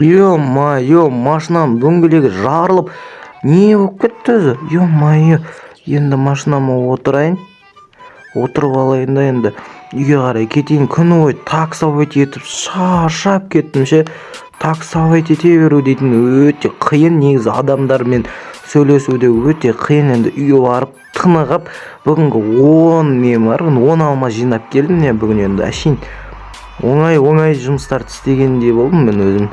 Ё-моё, машинаның дөңгелегі жарылып, не болып кетті өзі? Ё-моё, енді машинама отырайын. Отырып алайын да енді үйге қарай кетейін. Күні бойы таксовать етіп шаршап кеттім ше. Таксовать ете беру дейтін өте қиын. Негізі адамдармен сөйлесуде өте қиын. Енді үйге барып тынығып, бүгінгі 10 не бар, 10 алма жинап келдім. Не бүгін енді әшейін оңай жұмыстарды істегендей болдым мен өзім.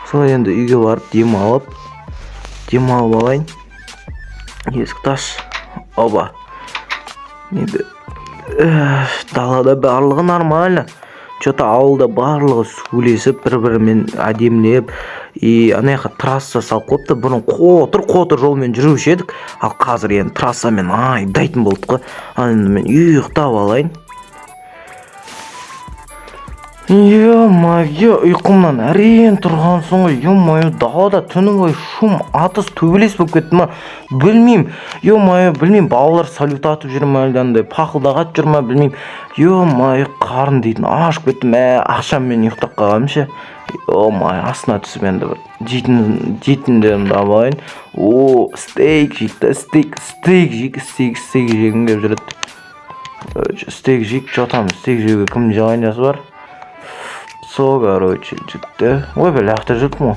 Солай енді үйге барып демалып алайын. Есікті аш. Оба. Енді далада барлығы нормально. Что-то ауылда барлығы сөйлесіп, бір-бірімен әдемлеп, анаяққа трасса салып қойыпты. Бұрын қотыр жолмен жүруші едік, ал қазір енді трассамен айдайтын болдық қой. Енді мен ұйықтап алайын. Ё-моё, ұйқымнан әрең тұрған соң ғой, ё-моё, далада түні бойы шум, атыс, төбелес болып кетті ма? Білмеймін. Ё-моё, білмеймін, балалар салют атып жүр ме, әлде андай пақылдағат жүр ма, білмеймін. Ё-моё, қарын дейтін ашып кеттім. Ақшаммен ұйықтап қалғам ше. Ё-моё, астына түсіп енді бір жейтіндерімді алайын. Стейк жейді, стейк жегім келіп жүреді. Стейк жейік, жатамын. Стейк жеуге кім жағайнасы бар? Сол, короче, жітті. Ой, бе, лақтыр жүрдім ғой.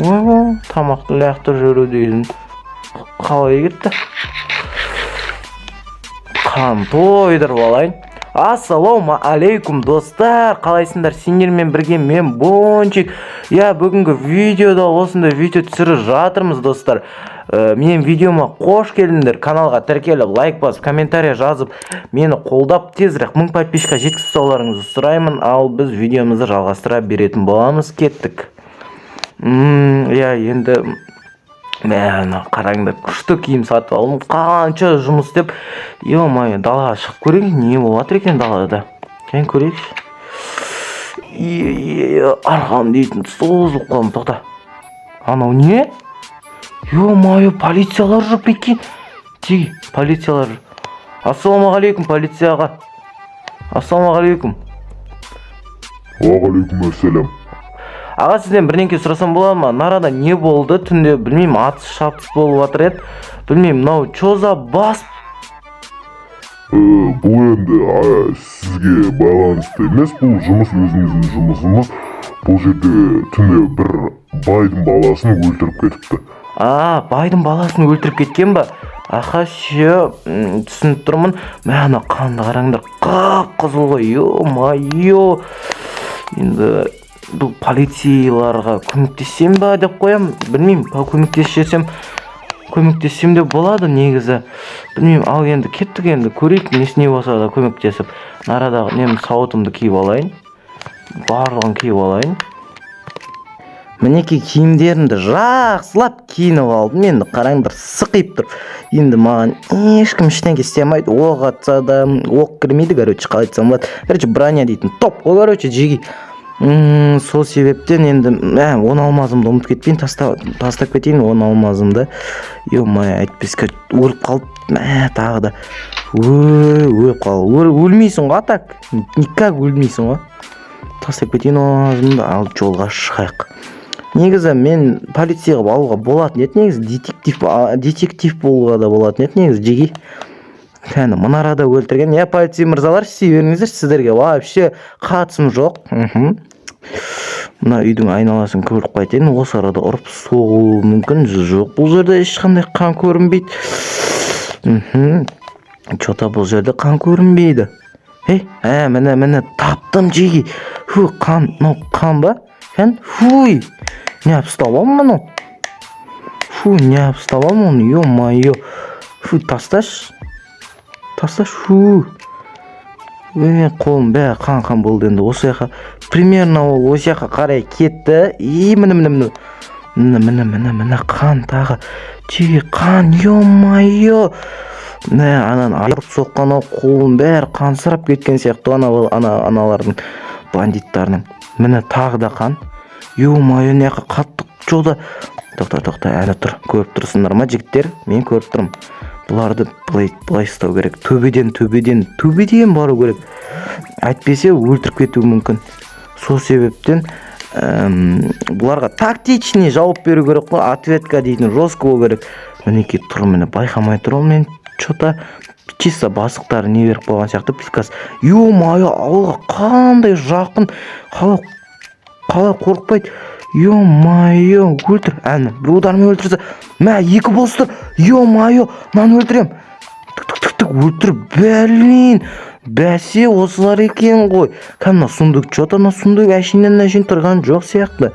Ой, тамақты лақтыр жүру дейін. Қалай кетті? Қан тойдырып алайын. Ассалауму алейкум, достар. Қалайсыңдар? Сендермен бірге мен Бончик. Бүгінгі видеода осындай видео түсіріп жатырмыз, достар. Менің видеома қош келдіңдер. Каналға тіркеліп, лайк басып, комментария жазып, мені қолдап тезірек 1000 подписчика жеткізіп салуларыңызды сұраймын. Ал біз видеомызды жалғастыра беретін боламыз. Кеттік. Енді қараңдар, күшті киім сатып алдым. Қанша жұмыс істеп, ё-моё, далаға шығып көрейік, не болып жатыр екен далада. Кен көрейікші. Арқам дейтін созылып қалым, тоқта. Анау не? Ё-моё, полициялар жүріп кеткен. Теги, полициялар жүр. Ассалаумағалейкум, полицияға. Ассалаумағалейкум. Уағалейкумассалам. Аға, сізден бірнеңке сұрасам болады ма? Нарада не болды? Түнде білмеймін, атыс шабыс болып жатыр еді. Білмеймін, мынау чоза бас. Бұл енді сізге байланысты емес, бұл жұмыс өзіміздің жұмысымыз. Бұл жерде түнде бір байдың баласын өлтіріп кетіпті. Байдың баласын өлтіріп кеткен ба? Ше, түсініп тұрмын. Мәні қанды қараңдар, қып-қызыл ғой, ё-моё. Енді бұл полицияларға көмектессем ба деп қоям. Білмеймін, көмектессем де болады негізі. Білмеймін, ал енді кеттік, енді көрейік, несіне болса да көмектесіп. Нарадағы немін сауытымды киіп алайын. Барлығын киіп алайын. Мінеке киімдерімді жақсылап киініп алдым. Енді қараңдар, сықиып тұр. Енді маған ешкім ештеңке істемейді. Оқ атса да, оқ кірмейді, короче, қалай айтсам болады. Короче, броня дейтін топ. Короче, жеги. Сол себептен енді 10 алмазымды ұмыт кетпейін, тастап кетейін 10 алмазымды. Ё-моё, әйтпеске өліп қалып, тағы да өліп қалып. Өлмейсің ғой, атак. Никак өлмейсің ғой. Тастап кетейін 10 алмазымды, ал жолға шығайық. Негізі мен полицияға алуға болатын еді, негізі детектив болуға да болатын еді, негізі жеги. Кәні мұнарада өлтірген. Полиция мырзалар, істей беріңіздер, сіздерге вообще қатысым жоқ. Мына үйдің айналасын көріп қайтайын. Осы арада ұрып соғылуы мүмкін. Жоқ, бұл жерде ешқандай қан көрінбейді. Что-то бұл жерде қан көрінбейді. Міне таптым жеги. Қан ба? Фуй, не обставам мұны? Не обставам мұны, ё-моё. Тасташ. Қолым бәрі қан болды енді. Осы яқа примерно ол осы яқа қарай кетті. Міне қан тағы. Жеге қан, ё-моё. Анан айырып соққан қолым бәрі қансырап кеткен сияқты аналардың бандиттарының. Міне тағы да қан. Ё-моё, не яқа қатты жолда. Тоқта, әлі тұр. Көріп тұрсыңдар ма, жігіттер? Мен көріп тұрмын. Бұларды бұлай ұстау керек. Төбеден бару керек. Әйтпесе өлтіріп кетуі мүмкін. Сол себептен бұларға тактичный жауап беру керек қой, ответка дейтін жестко болу керек. Мінекей тұр, міне байқамай тұр ол, мен что-то чисто басықтары не беріп қойған сияқты приказ. Ё-моё, ауылға қандай жақын, қалай қорықпайды. Ё-моё, өлтір, әні біреудармен өлтірсе, мә екі болсы тұр. Ё-моё, мынаны өлтірем. Тік өлтір, блин, бәсе осылар екен ғой. Кәмна сундук, что-то на сундук әшейінен тұрған жоқ сияқты.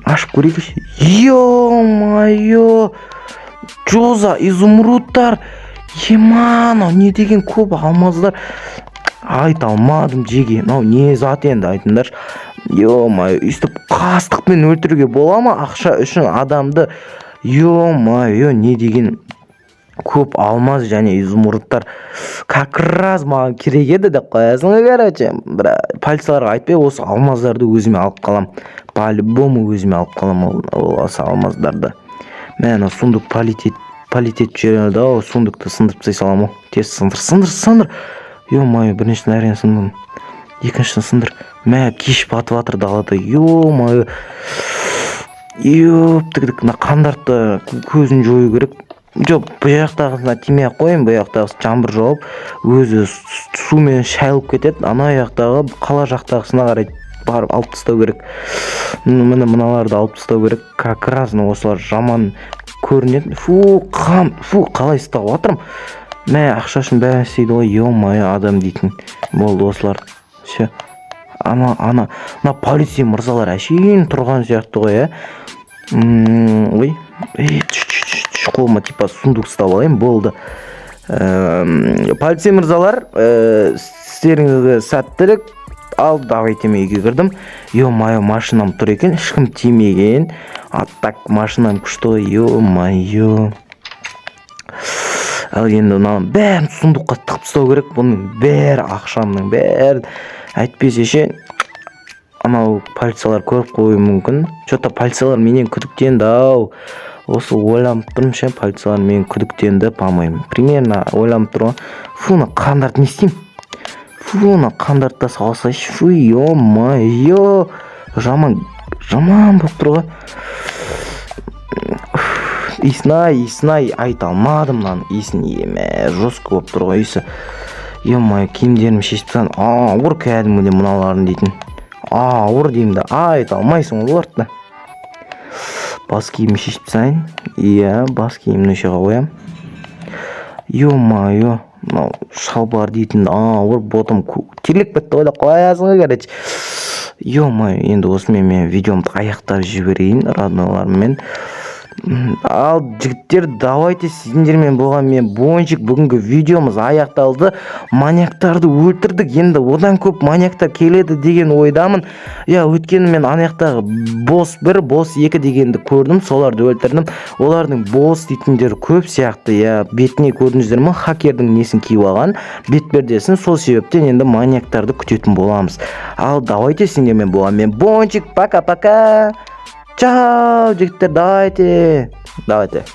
Ашып көрейік. Ё-моё, жоза, изумрудтар. Еман, не деген көп алмаздар. Айта алмадым жеге. Не зат енді айтыңдаршы. Ё-моё, үстіп қастықпен өлтіруге бола ма ақша үшін адамды? Ё-моё, не деген көп алмаз және изумрудтар. Как раз маған керек еді деп қоясың, короче. Полицияларға айтпай осы алмаздарды өзіме алып қалам. По-любому өзіме алып қалам осы алмаздарды. Мен сундук полетет жүреді, о сундукты сындырып тастай салам. Тез сындыр. Ё-моё, біріншісін әрең сындырдым. Екіншісін сындыр. Мә кеш батып жатыр далада. Ё-моё. Ёптык, қандарды көзін жою керек. Жоқ, бұл жақтағысына тимей қойын, бұл жақтағысы жаңбыр жауып, өзі сумен шайылып кетеді. Ана жақтағы қала жақтағысына қарай барып алып тастау керек. Мыналарды алып тастау керек. Как раз осылар жаман көрінеді. Қалай ұстап отырмын. Мә ақшашын бәрі істейді ғой. Ё-моё, адам дейтін болды осылар. Все. Ана полиция мырзалар әшейін тұрған сияқты ғой, Ой, қолыма типа сундук ұстап алайын, болды. Полиция мырзалар, сіздеріңізге сәттілік. Ал, давайте мен үйге кірдім. Ё-моё, машинам тұр екен, ешкім тимеген. Так, машинам күшті ғой, ё-моё. Ал енді мынаның бәрін сундукқа тығып тастау керек. Бұның бәрі ақшамның бәрі. Әйтпесе ше, анау полициялар көріп қоюы мүмкін. Что-то полициялар менен күдіктенді-ау. Осы ойланып тұрмын ше, полициялар менен күдіктенді, по-моему. Примерно ойланып тұрмын. Фуна қандарды не істеймін? Фуна қандарды салсайшы. Фу, ё-моё. Жаман болып тұр ғой. Иснай айта алмадым мынаны. Исын еме, жестко болып тұр ғой иісі. Ё-моё, киімдерім шешіп тастадым. Ауыр кәдімгідей мыналарын дейтін. Ауыр деймін да, айта алмайсың оларды. Бас киімі шешіп тастайын. Иә, бас киімін өшеға қоям. Ё-моё, мынау шалбар дейтін ауыр, ботым терлеп кетті ойлап қоясың, короче. Ё-моё, енді осымен мен видеомды аяқтап жіберейін роднойларыммен. Ал жігіттер, давайте сіздермен болған мен Бончик. Бүгінгі видеомыз аяқталды. Маньяктарды өлтірдік. Енді одан көп маньяктар келеді деген ойдамын. Өткені мен анаяқтағы босс 1, босс 2 дегенді көрдім. Соларды өлтірдім. Олардың босс дейтіндер көп сияқты. Бетіне көрдіңіздер ме? Хакердің несін киіп алған. Бетпердесін. Сол себептен енді маньяктарды күтетін боламыз. Ал давайте сіздермен болған мен Бончик. Пока-пока. Чао, жігіттер, давайте.